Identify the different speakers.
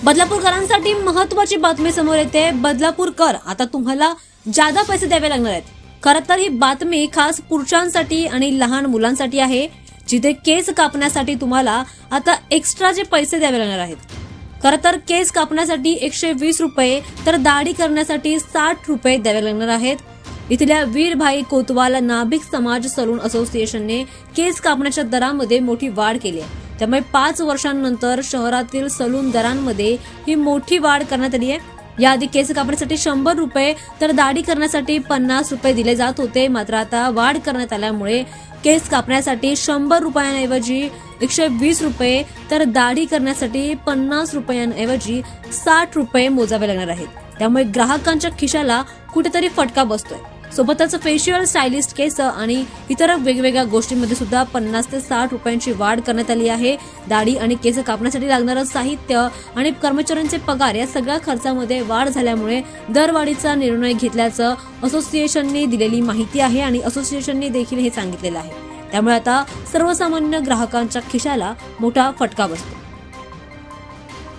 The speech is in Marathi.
Speaker 1: बदलापूरकरांसाठी महत्त्वाची बातमी समोर येते। बदलापूरकर आता तुम्हाला जादा पैसे द्यावे लागणार आहेत। खरं तर ही बातमी खास पुरुषांसाठी आणि लहान मुलांसाठी आहे, जिथे केस कापण्यासाठी तुम्हाला आता एक्स्ट्राचे पैसे द्यावे लागणार आहेत। खरं तर केस कापण्यासाठी 120 रुपये तर दाढी करण्यासाठी 60 रुपये द्यावे लागणार आहेत। इथल्या वीरभाई कोतवाल नाभिक समाज सलून असोसिएशनने केस कापण्याच्या दरामध्ये मोठी वाढ केली आहे। त्यामुळे 5 वर्षांनंतर शहरातील सलून दरांमध्ये ही मोठी वाढ करण्यात आली आहे। याआधी केस कापण्यासाठी 100 रुपये तर दाढी करण्यासाठी 50 रुपये दिले जात होते, मात्र आता वाढ करण्यात आल्यामुळे केस कापण्यासाठी 100 रुपयांऐवजी 120 रुपये तर दाढी करण्यासाठी 50 रुपयांऐवजी 60 रुपये मोजावे लागणार आहेत। त्यामुळे ग्राहकांच्या खिशाला कुठेतरी फटका बसतोय। सोबतच फेशियल, स्टायलिस्ट केस आणि इतर वेगवेगळ्या गोष्टींमध्ये सुद्धा 50 ते 60 रुपयांची वाढ करण्यात आली आहे। दाढी आणि केस कापण्यासाठी लागणारं साहित्य आणि कर्मचाऱ्यांचे पगार या सगळ्या खर्चामध्ये वाढ झाल्यामुळे दरवाढीचा निर्णय घेतल्याचं असोसिएशनने दिलेली माहिती आहे आणि असोसिएशनने देखील हे सांगितलेलं आहे। त्यामुळे आता सर्वसामान्य ग्राहकांच्या खिशाला मोठा फटका बसतो।